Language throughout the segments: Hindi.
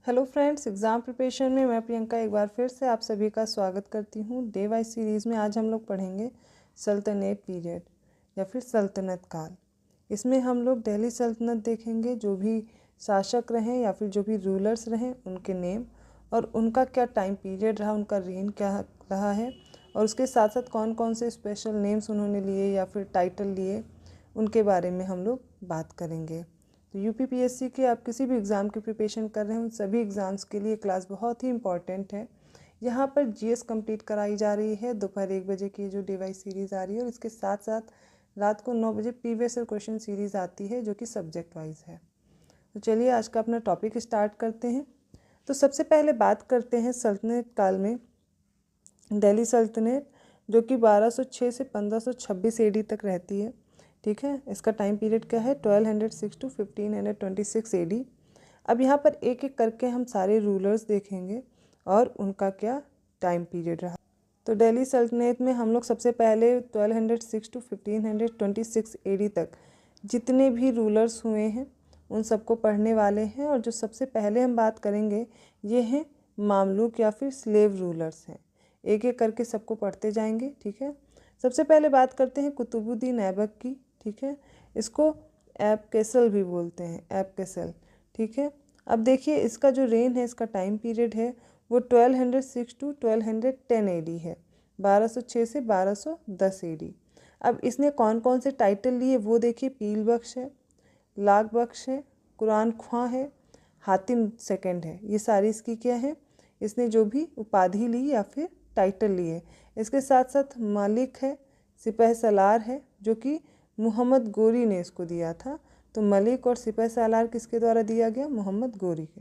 हेलो फ्रेंड्स, एग्ज़ाम प्रिपरेशन में मैं प्रियंका एक बार फिर से आप सभी का स्वागत करती हूँ। डे वाइज सीरीज़ में आज हम लोग पढ़ेंगे सल्तनत पीरियड या फिर सल्तनत काल। इसमें हम लोग दिल्ली सल्तनत देखेंगे, जो भी शासक रहे या फिर जो भी रूलर्स रहे उनके नेम और उनका क्या टाइम पीरियड रहा, उनका रेन क्या रहा है और उसके साथ साथ कौन कौन से स्पेशल नेम्स उन्होंने लिए या फिर टाइटल लिए, उनके बारे में हम लोग बात करेंगे। तो यूपीपीएससी के आप किसी भी एग्ज़ाम की प्रिपरेशन कर रहे हैं, उन सभी एग्ज़ाम्स के लिए क्लास बहुत ही इंपॉर्टेंट है। यहाँ पर जीएस कंप्लीट कराई जा रही है दोपहर 1 बजे की जो डिवाइस सीरीज़ आ रही है, और इसके साथ साथ रात को 9 बजे प्रीवियस ईयर क्वेश्चन सीरीज़ आती है जो कि सब्जेक्ट वाइज है। तो चलिए आज का अपना टॉपिक स्टार्ट करते हैं। तो सबसे पहले बात करते हैं सल्तनत काल में दिल्ली सल्तनत, जो कि 1206 से 1526 एडी तक रहती है। ठीक है, इसका टाइम पीरियड क्या है, 1206 टू 1526 एडी। अब यहाँ पर एक एक करके हम सारे रूलर्स देखेंगे और उनका क्या टाइम पीरियड रहा। तो दिल्ली सल्तनत में हम लोग सबसे पहले 1206 टू 1526 एडी तक जितने भी रूलर्स हुए हैं उन सबको पढ़ने वाले हैं। और जो सबसे पहले हम बात करेंगे ये हैं मामलुक या फिर स्लेव रूलर्स हैं। एक एक करके सबको पढ़ते जाएंगे। ठीक है, सबसे पहले बात करते हैं कुतुबुद्दीन ऐबक की। ठीक है, इसको ऐब कैसल भी बोलते हैं, ऐब कैसल। ठीक है, अब देखिए इसका जो रेन है, इसका टाइम पीरियड है वो 1206 टू 1210 एडी है, 1206 से 1210 एडी। अब इसने कौन कौन से टाइटल लिए वो देखिए, पील बख्श है, लाख बख्श है, कुरान ख्वां है, हातिम सेकंड है। ये सारी इसकी क्या है, इसने जो भी उपाधि ली या फिर टाइटल लिए। इसके साथ साथ मालिक है, सिपह सलार है, जो कि मोहम्मद गोरी ने इसको दिया था। तो मलिक और सिपह सलार किसके द्वारा दिया गया, मोहम्मद गोरी के।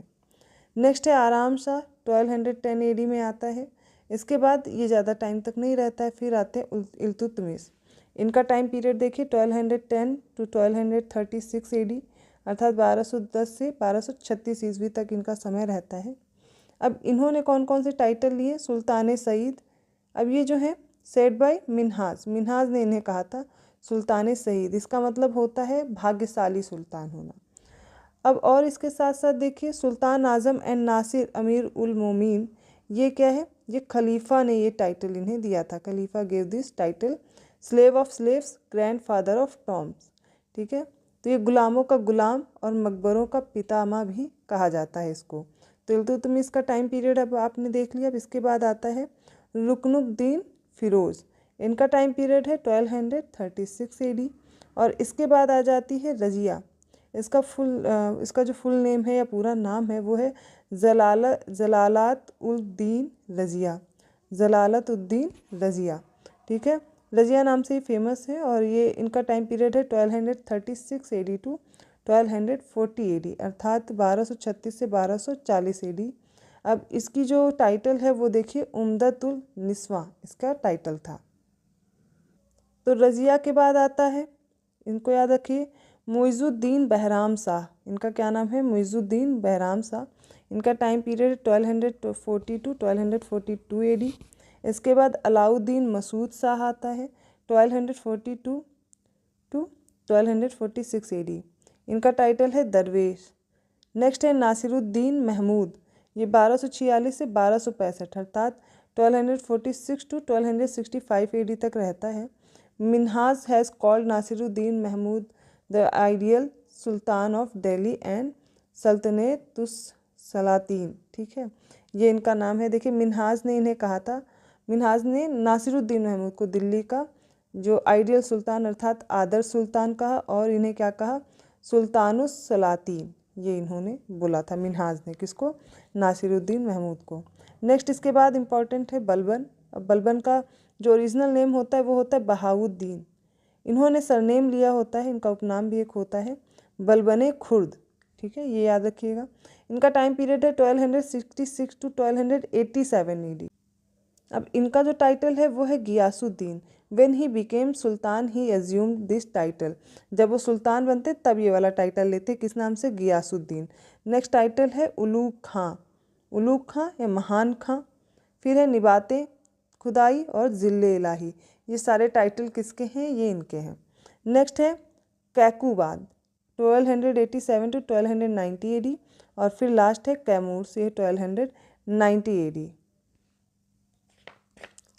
नेक्स्ट है आराम शाह, 1210 एडी में आता है। इसके बाद ये ज़्यादा टाइम तक नहीं रहता है, फिर आते हैं इल्तुतमिश। इनका टाइम पीरियड देखिए 1210 टू 1236 एडी, अर्थात 1210 से 1236 ईस्वी तक इनका समय रहता है। अब इन्होंने कौन कौन से टाइटल लिए, सुल्तान सईद। अब ये जो है सेड बाय मिन्हाज, मिन्हाज ने इन्हें कहा था सुल्तान सईद। इसका मतलब होता है भाग्यशाली सुल्तान होना। अब और इसके साथ साथ देखिए सुल्तान आज़म एंड नासिर अमीर उल मोमिन, ये क्या है, ये खलीफा ने ये टाइटल इन्हें दिया था। Khalifa gave this title, slave of slaves, grandfather of tombs. ठीक है, तो ये गुलामों का गुलाम और मकबरों का पितामह भी कहा जाता है इसको। तो इल्तुतमिश का टाइम पीरियड अब आपने देख लिया। अब इसके बाद आता है रुकनुद्दीन फिरोज़। इनका टाइम पीरियड है 1236 एडी। और इसके बाद आ जाती है रज़िया। इसका जो फुल नेम है या पूरा नाम है वो है जलालत उल दीन रज़िया, जलालत उद्दीन रज़िया। ठीक है, रज़िया नाम से ही फेमस है। और ये इनका टाइम पीरियड है 1236 एडी टू 1240 एडी, अर्थात 1236 से 1240 एडी। अब इसकी जो टाइटल है वो देखिए उम्दतुल निस्वा इसका टाइटल था। तो रज़िया के बाद आता है, इनको याद रखिए, मुइज़ुद्दीन बहराम शाह। इनका क्या नाम है, मुइज़ुद्दीन बहराम शाह। इनका टाइम पीरियड 1240 टू 1242 एडी। इसके बाद अलाउद्दीन मसूद शाह आता है, 1242 टू 1246 एडी। इनका टाइटल है दरवेश। नेक्स्ट है नासिरुद्दीन महमूद, ये 1246 से 1265 अर्थात 1246 टू 1265 एडी तक रहता है। Minhaj has called Nasiruddin Mahmud the ideal sultan of Delhi and Sultanatus Salatin. ठीक है, ये इनका नाम है। देखिए मिन्हाज ने इन्हें कहा था, मिन्हाज ने नासिरुद्दीन महमूद को दिल्ली का जो आइडियल सुल्तान अर्थात आदर्श सुल्तान कहा, और इन्हें क्या कहा, सुल्तानुस सलातीन, ये इन्होंने बोला था मिन्हाज ने, किसको, नासिरुद्दीन महमूद को। नेक्स्ट इसके बाद इम्पॉर्टेंट है बलबन। अब बलबन का जो ओरिजिनल नेम होता है वो होता है बहाउद्दीन। इन्होंने सरनेम लिया होता है, इनका उपनाम भी एक होता है बलबने खुर्द। ठीक है, ये याद रखिएगा। इनका टाइम पीरियड है 1266 टू 1287 एडी। अब इनका जो टाइटल है वो है Ghiyasuddin. When he became sultan he assumed this title, जब वो सुल्तान बनते तब ये वाला टाइटल लेते, किस नाम से, गियासुद्दीन। नेक्स्ट टाइटल है उलूग खां, उलूग खां या महान खां। फिर है निबाते खुदाई और ज़िल्ले इलाही, ये सारे टाइटल किसके हैं, ये इनके हैं। नेक्स्ट है कैकुबाद, 1287 टू 1290 AD, और फिर लास्ट है कैमूर, ये 1290 AD।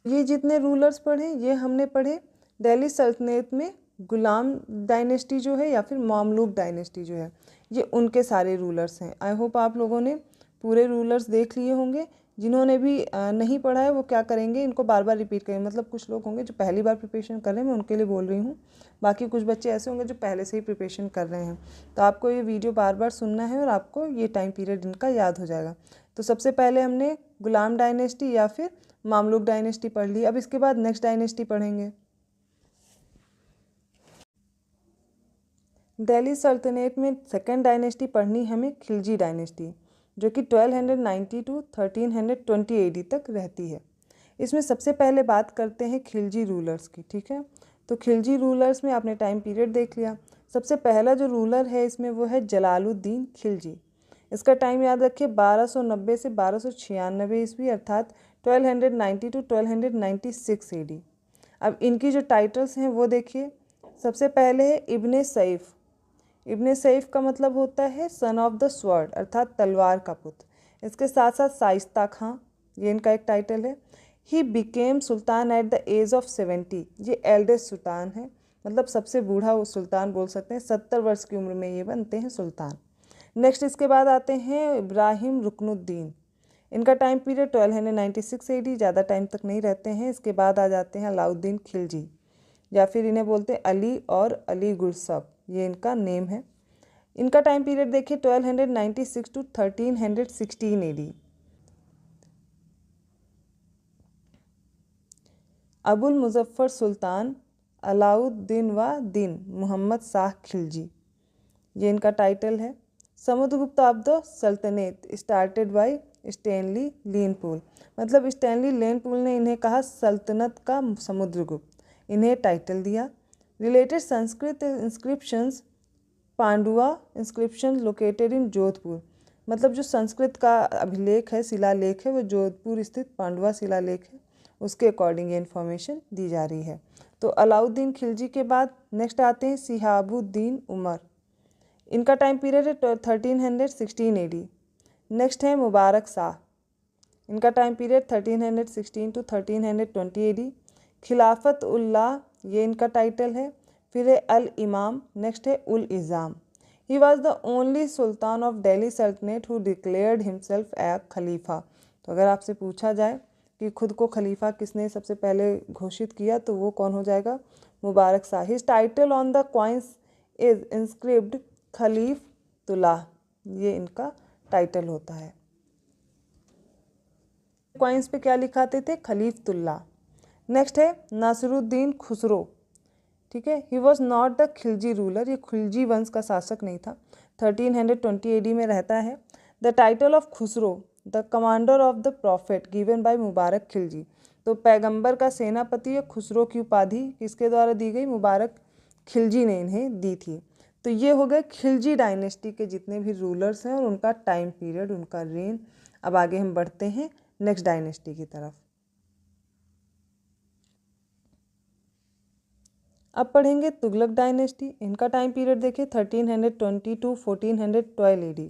ये जितने रूलर्स पढ़े ये हमने पढ़े दिल्ली सल्तनत में गुलाम डायनेस्टी जो है या फिर मामलुक डायनेस्टी जो है, ये उनके सारे रूलर्स हैं। आई होप आप लोगों ने पूरे रूलर्स देख लिए होंगे। जिन्होंने भी नहीं पढ़ा है वो क्या करेंगे, इनको बार बार रिपीट करेंगे। मतलब कुछ लोग होंगे जो पहली बार प्रिपरेशन कर रहे हैं, मैं उनके लिए बोल रही हूँ। बाकी कुछ बच्चे ऐसे होंगे जो पहले से ही प्रिपरेशन कर रहे हैं। तो आपको ये वीडियो बार बार सुनना है और आपको ये टाइम पीरियड इनका याद हो जाएगा। तो सबसे पहले हमने गुलाम डायनेस्टी या फिर मामलुक डायनेस्टी पढ़ ली। अब इसके बाद नेक्स्ट डायनेस्टी पढ़ेंगे। दिल्ली सल्तनत में सेकेंड डायनेस्टी पढ़नी हमें खिलजी डायनेस्टी, जो कि 1290 टू 1320 AD तक रहती है। इसमें सबसे पहले बात करते हैं खिलजी रूलर्स की, ठीक है। तो खिलजी रूलर्स में आपने टाइम पीरियड देख लिया। सबसे पहला जो रूलर है इसमें वो है जलालुद्दीन खिलजी। इसका टाइम याद रखिए 1290 से 1296 ईस्वी, अर्थात 1290 टू 1296 AD। अब इनकी जो टाइटल्स हैं वो देखिए। सबसे पहले है इब्ने सैफ। इब्ने सैफ का मतलब होता है सन ऑफ द स्वॉर्ड, अर्थात तलवार का पुत्र। इसके साथ साथ शाइस्ता खां, ये इनका एक टाइटल है। He became sultan at the age of 70, ये एल्डेस्ट सुल्तान है, मतलब सबसे बूढ़ा वो सुल्तान बोल सकते हैं। 70 वर्ष की उम्र में ये बनते हैं सुल्तान। नेक्स्ट इसके बाद आते हैं इब्राहिम रुकनुद्दीन। इनका टाइम पीरियड 1296 AD, ज़्यादा टाइम तक नहीं रहते हैं। इसके बाद आ जाते हैं अलाउद्दीन खिलजी, या फिर इन्हें बोलते हैं अली और अली गुरसब, ये इनका नेम है। इनका टाइम पीरियड देखिए 1296 टू 1316 AD। अबुल मुजफ्फर सुल्तान अलाउद्दीन व दिन मोहम्मद शाह खिलजी, ये इनका टाइटल है। समुद्रगुप्त ऑफ द सल्तनत स्टार्टेड बाय स्टैनली लेनपूल, मतलब स्टैनली लेनपूल ने इन्हें कहा सल्तनत का समुद्रगुप्त, इन्हें टाइटल दिया। Related Sanskrit inscriptions Pandua inscription located in Jodhpur, मतलब जो संस्कृत का अभिलेख है, शिलालेख है, वो जोधपुर स्थित पांडुआ शिलालेख है, उसके अकॉर्डिंग ये इन्फॉर्मेशन दी जा रही है। तो अलाउद्दीन खिलजी के बाद नेक्स्ट आते हैं शिहाबुद्दीन उमर। इनका टाइम पीरियड है 1316 AD। नेक्स्ट है मुबारक शाह। इनका टाइम पीरियड 1316 टू 1320 AD। खिलाफत उल्लाह, ये इनका टाइटल है। फिर है अल इमाम, नेक्स्ट है उल इज़ाम। He was the only sultan of Delhi sultanat who declared himself a khalifa. तो अगर आपसे पूछा जाए कि खुद को खलीफा किसने सबसे पहले घोषित किया, तो वो कौन हो जाएगा, Mubarak Shah. His title on the coins is inscribed Khalifatullah, ये इनका टाइटल होता है। कॉइन्स पे क्या लिखाते थे, खलीफतुल्लाह। नेक्स्ट है नासिरुद्दीन खुसरो, ठीक है। He was not the Khilji ruler, ये खिलजी वंश का शासक नहीं था। 1320 AD में रहता है। The title of Khusro the commander of the prophet given by Mubarak Khilji, तो पैगंबर का सेनापति खुसरो की उपाधि किसके द्वारा दी गई, मुबारक खिलजी ने इन्हें दी थी। तो ये हो गए खिलजी डायनेस्टी के जितने भी रूलर्स हैं और उनका टाइम पीरियड, उनका रेन। अब आगे हम बढ़ते हैं नेक्स्ट डायनेस्टी की तरफ। अब पढ़ेंगे तुगलक डायनेस्टी। इनका टाइम पीरियड देखिए 1320 टू 1412 AD,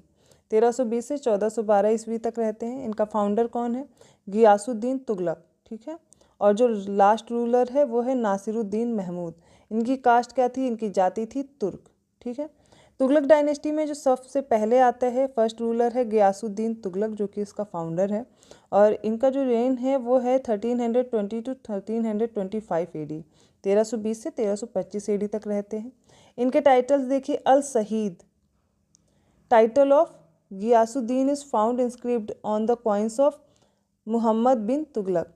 1320 से 1412 ईस्वी तक रहते हैं। इनका फाउंडर कौन है, गियासुद्दीन तुगलक, ठीक है। और जो लास्ट रूलर है वो है नासिरुद्दीन महमूद। इनकी कास्ट क्या थी, इनकी जाति थी तुर्क, ठीक है। तुगलक डायनेस्टी में जो सबसे पहले आता है फर्स्ट रूलर है गियासुद्दीन तुगलक, जो कि इसका फाउंडर है। और इनका जो रेन है वो है 1320 टू 1325 AD, 1320 से 1325 AD तक रहते हैं। इनके टाइटल्स देखिए, अल शहीद, title of Ghiyasuddin is found inscribed on the coins of Muhammad bin Tughlaq.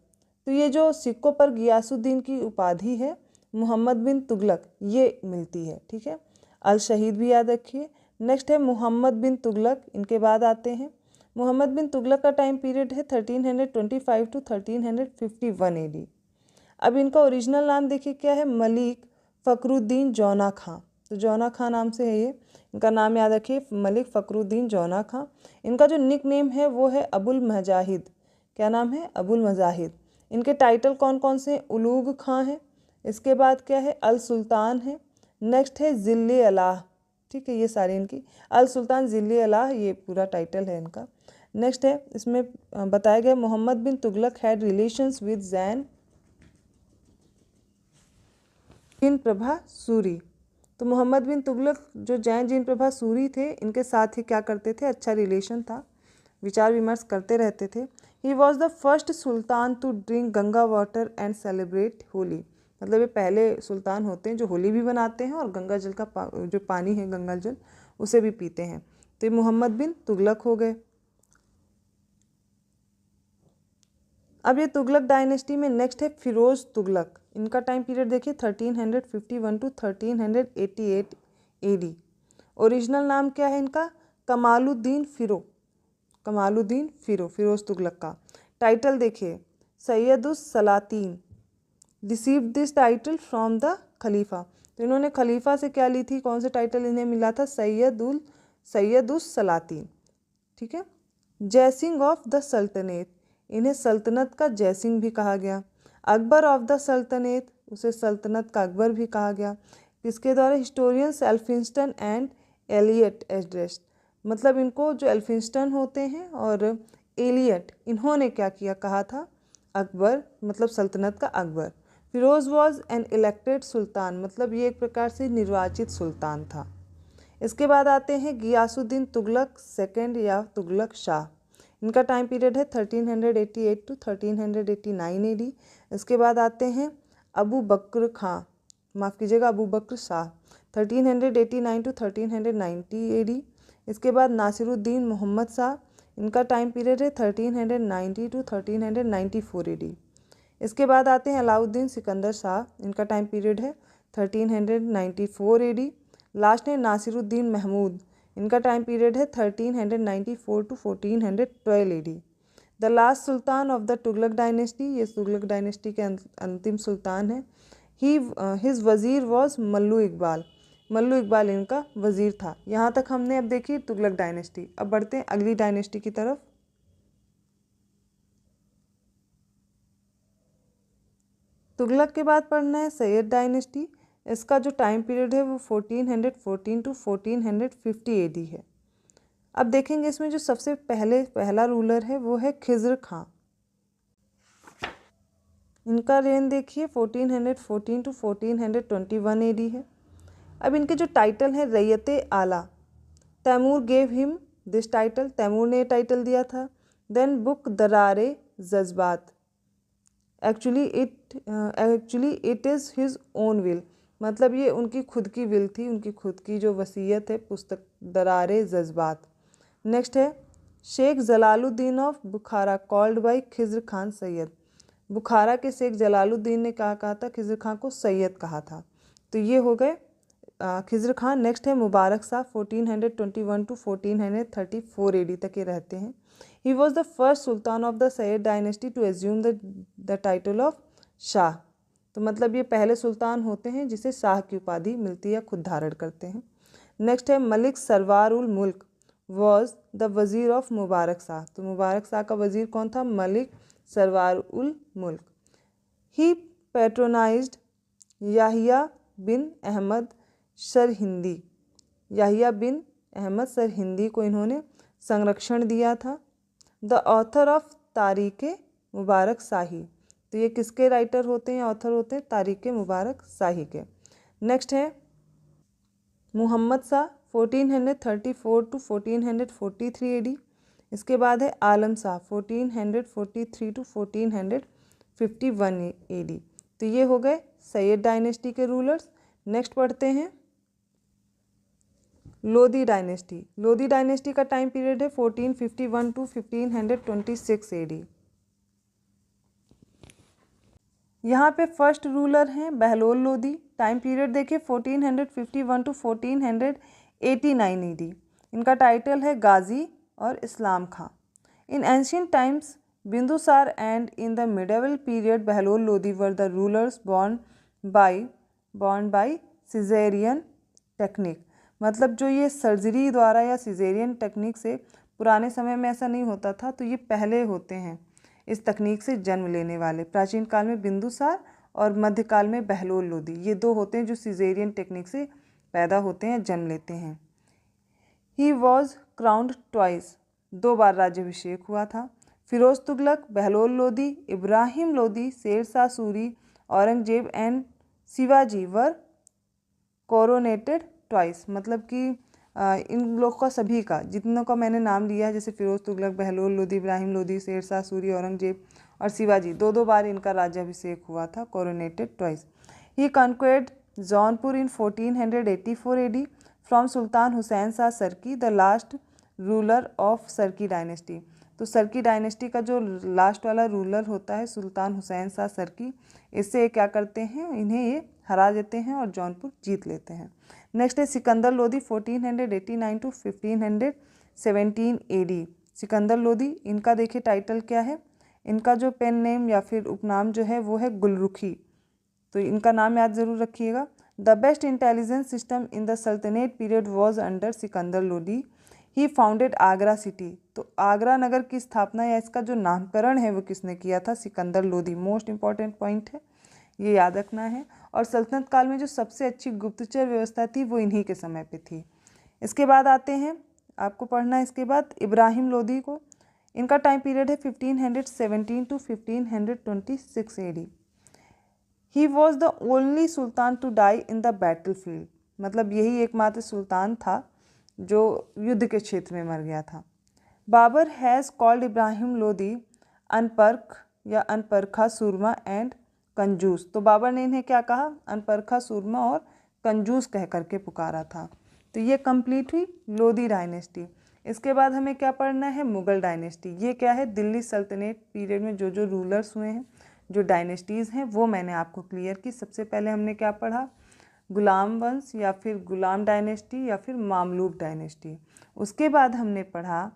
तो ये जो सिक्कों पर गियासुद्दीन की उपाधि है मुहम्मद बिन तुगलक, ये मिलती है, ठीक है। अल शहीद भी याद रखिए। नेक्स्ट है मुहम्मद बिन तुगलक, इनके बाद आते हैं। मुहम्मद बिन तुगलक का टाइम पीरियड है 1325 टू 1351 AD। अब इनका ओरिजिनल नाम देखिए क्या है, मलिक फ़खरुद्दीन जौना खां। तो जौना खां नाम से है ये, इनका नाम याद रखिए, मलिक फ़खरुद्दीन जौना खां। इनका जो निक नेम है वो है अबुल मजाहिद। क्या नाम है, अबुल मजाहिद। इनके टाइटल कौन कौन से हैं, उलूग खां है, इसके बाद क्या है, अल सुल्तान है, नेक्स्ट है ज़िल्ले अलाह, ठीक है, ये सारी इनकी। अल सुल्तान ज़िल्ली अलाह ये पूरा टाइटल है इनका। नेक्स्ट है, इसमें बताया गया Mohammad bin Tughlaq had relations with Jain Jinaprabha Suri. तो मोहम्मद बिन तुगलक जो जैन जिन प्रभा सूरी थे, इनके साथ ही क्या करते थे, अच्छा रिलेशन था, विचार विमर्श करते रहते थे। He was the first sultan to drink Ganga water and celebrate Holi. मतलब ये पहले सुल्तान होते हैं जो होली भी बनाते हैं और गंगा जल का जो पानी है गंगा जल उसे भी पीते हैं। तो ये मोहम्मद बिन तुगलक हो गए। अब ये तुगलक डायनेस्टी में नेक्स्ट है फिरोज तुगलक। इनका टाइम पीरियड देखिए 1351 टू 1388 AD। ओरिजिनल नाम क्या है इनका, कमालुद्दीन फिरो, कमालुद्दीन फिरो, फिरोज तुगलक का। टाइटल देखिए सैयदुस सलातीन, receive this title from the khalifa. तो इन्होंने खलीफा से क्या ली थी, कौन सा टाइटल इन्हें मिला था, सैयदुस सलातीन, ठीक है। जयसिंह ऑफ द सल्तनत, इन्हें सल्तनत का जयसिंह भी कहा गया। अकबर ऑफ द सल्तनत, उसे सल्तनत का अकबर भी कहा गया। किसके द्वारा, historians Elphinstone and Elliot addressed. मतलब इनको जो एल्फिंस्टन होते हैं और एलियट, इन्होंने क्या किया, कहा था अकबर, मतलब सल्तनत का Akbar. Firoz was an elected sultan, मतलब ये एक प्रकार से निर्वाचित सुल्तान था। इसके बाद आते हैं गियासुद्दीन तुगलक सेकंड या तुगलक शाह। इनका टाइम पीरियड है 1388 टू 1389 AD। इसके बाद आते हैं अबू बकर खां, माफ़ कीजिएगा अबू बकर शाह, 1389 टू 1390 AD। इसके बाद नासिरुद्दीन मोहम्मद शाह, इनका टाइम पीरियड है 1390 टू 1394 AD। इसके बाद आते हैं अलाउद्दीन सिकंदर शाह, इनका टाइम पीरियड है 1394 AD। लास्ट है नासिरुद्दीन महमूद, इनका टाइम पीरियड है 1394 to 1412 AD। The last sultan of the Tughlaq dynasty, ये तुगलक डायनेस्टी के अंतिम सुल्तान है। हिज वज़ीर वॉज मल्लू इकबाल, मल्लू इकबाल इनका वज़ीर था। यहाँ तक हमने अब देखी तुगलक डायनेस्टी। अब बढ़ते हैं अगली डायनेस्टी की तरफ। तुगलक के बाद पढ़ना है सैयद डायनेस्टी। इसका जो टाइम पीरियड है वो 1414 टू 1450 AD है। अब देखेंगे इसमें जो सबसे पहला रूलर है वो है खिज़र खां। इनका रेन देखिए 1414 टू 1421 AD है। अब इनके जो टाइटल है Raiyat Ala, Timur gave him this title, Timur ने टाइटल दिया था। Then book Darare Jazbat, actually it is his own will, मतलब ये उनकी खुद की विल थी, उनकी खुद की जो वसीयत है, पुस्तक दरारे जज्बात। नेक्स्ट है Sheikh Jalaluddin of Bukhara called by Khizr Khan Sayyid. Bukhara के शेख जलालुद्दीन ने कहा था, खिज़र खान को सैयद कहा था। तो ये हो गए खिज़र खान। नेक्स्ट है मुबारक शाह 1421 टू 1434 AD तक ये रहते हैं। He was the first sultan of the Sayyid dynasty to assume the title of Shah. तो मतलब ये पहले सुल्तान होते हैं जिसे शाह की उपाधि मिलती है या खुद धारण करते हैं। नेक्स्ट है मलिक सरवार उल मुल्क वॉज द वज़ीर ऑफ मुबारक शाह। तो मुबारक शाह का वज़ीर कौन था, मलिक सरवार उल मुल्क। ही पैट्रोनाइज्ड याहिया बिन अहमद सरहिंदी, याहिया बिन अहमद सरहिंदी को इन्होंने संरक्षण दिया था। द ऑथर ऑफ तारीख़ मुबारक शाही, तो ये किसके राइटर होते हैं, ऑथर होते हैं तारीख़ मुबारक शाही के। नेक्स्ट है मुहम्मद शाह 1434 टू 1443 AD। इसके बाद है आलम शाह 1443 टू 1451 AD। तो ये हो गए सैयद डायनेस्टी के रूलर्स। नेक्स्ट पढ़ते हैं लोधी डायनेस्टी। लोधी डायनेस्टी का टाइम पीरियड है 1451 टू 1526 AD। यहाँ पे फर्स्ट रूलर हैं बहलोल लोधी। टाइम पीरियड देखिए 1451 टू 1489 AD। इनका टाइटल है गाजी और इस्लाम खां। In ancient times Bindusara and in the medieval period Bahlol Lodhi were the rulers born by caesarean technique. मतलब जो ये सर्जरी द्वारा या सिजेरियन टेक्निक से, पुराने समय में ऐसा नहीं होता था, तो ये पहले होते हैं इस तकनीक से जन्म लेने वाले। प्राचीन काल में बिंदुसार और मध्यकाल में बहलोल लोधी, ये दो होते हैं जो सिजेरियन टेक्निक से पैदा होते हैं, जन्म लेते हैं। ही वॉज क्राउंड ट्वाइस, 2 बार राज्याभिषेक हुआ था। Firoz Tughlaq, Bahlol Lodi, Ibrahim Lodi, Sher Shah Suri, Aurangzeb and Shivaji were coronated twice. मतलब कि इन लोग का, सभी का, जितनों का मैंने नाम लिया है, जैसे फिरोज तुगलक, बहलोल लोदी, इब्राहिम लोदी, शेरशाह सूरी, औरंगजेब और शिवाजी, 2-2 बार इनका राज्याभिषेक हुआ था, coronated twice. He conquered Jaunpur in 1484 AD from sultan Hussain Shah Sharqi, the last ruler of Sharqi dynasty. तो सरकी डायनेस्टी का जो लास्ट वाला रूलर होता है सुल्तान हुसैन शाह सरकी, इससे ये क्या करते हैं, इन्हें ये हरा देते हैं और जौनपुर जीत लेते हैं। नेक्स्ट है सिकंदर लोदी 1489 टू 1517 AD। सिकंदर लोदी, इनका देखिए टाइटल क्या है, इनका जो पेन नेम या फिर उपनाम जो है वो है गुलरुखी, तो इनका नाम याद ज़रूर रखिएगा। The best intelligence system in the sultanat period was under Sikandar Lodi. He founded Agra city. तो आगरा नगर की स्थापना या इसका जो नामकरण है वो किसने किया था, Sikandar Lodi. Most important point है, ये याद रखना है। और सल्तनत काल में जो सबसे अच्छी गुप्तचर व्यवस्था थी वो इन्हीं के समय पे थी। इसके बाद आते हैं, आपको पढ़ना है इसके बाद इब्राहिम लोदी को। इनका टाइम पीरियड है 1517 to 1526 AD। He was the only sultan to die in the battle field. मतलब यही एकमात्र सुल्तान था जो युद्ध के क्षेत्र में मर गया था। बाबर हैज़ कॉल्ड इब्राहिम लोदी अनपरख या अनपरखा सूरमा एंड कंजूस। तो बाबर ने इन्हें क्या कहा, अनपरखा सूरमा और कंजूस कह करके पुकारा था। तो ये कंप्लीट हुई लोदी डायनेस्टी। इसके बाद हमें क्या पढ़ना है, मुगल डायनेस्टी। ये क्या है, दिल्ली सल्तनत पीरियड में जो जो रूलर्स हुए हैं, जो डायनेस्टीज़ हैं, वो मैंने आपको क्लियर की। सबसे पहले हमने क्या पढ़ा, गुलाम वंश या फिर गुलाम डायनेस्टी या फिर मामलूक डायनेस्टी। उसके बाद हमने पढ़ा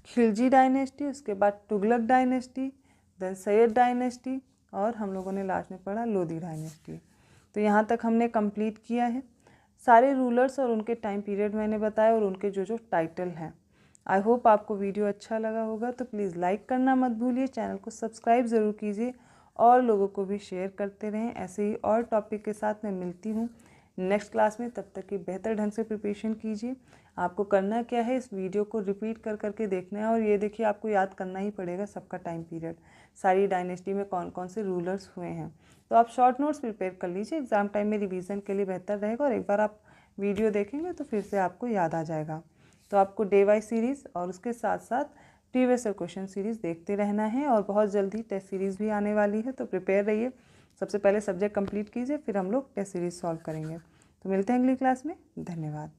खिलजी डायनेस्टी, उसके बाद Tughlaq dynasty, then Sayyid dynasty और हम लोगों ने लास्ट में पढ़ा लोदी डायनेस्टी। तो यहाँ तक हमने कंप्लीट किया है। सारे रूलर्स और उनके टाइम पीरियड मैंने बताया और उनके जो जो टाइटल हैं। आई होप आपको वीडियो अच्छा लगा होगा, तो प्लीज़ लाइक करना मत भूलिए, चैनल को सब्सक्राइब ज़रूर कीजिए और लोगों को भी शेयर करते रहें। ऐसे ही और टॉपिक के साथ मैं मिलती हूँ नेक्स्ट क्लास में। तब तक की बेहतर ढंग से प्रिपरेशन कीजिए। आपको करना क्या है, इस वीडियो को रिपीट कर करके देखना है और ये देखिए आपको याद करना ही पड़ेगा सबका टाइम पीरियड, सारी डायनेस्टी में कौन कौन से रूलर्स हुए हैं। तो आप शॉर्ट नोट्स प्रिपेयर कर लीजिए, एग्ज़ाम टाइम में रिवीजन के लिए बेहतर रहेगा और एक बार आप वीडियो देखेंगे तो फिर से आपको याद आ जाएगा। तो आपको डे वाइज सीरीज़ और उसके साथ साथ प्रीवियस ईयर क्वेश्चन सीरीज़ देखते रहना है और बहुत जल्दी टेस्ट सीरीज़ भी आने वाली है, तो प्रिपेयर रहिए। सबसे पहले सब्जेक्ट कंप्लीट कीजिए, फिर हम लोग टेस्ट सीरीज़ सॉल्व करेंगे। तो मिलते हैं अगली क्लास में। धन्यवाद।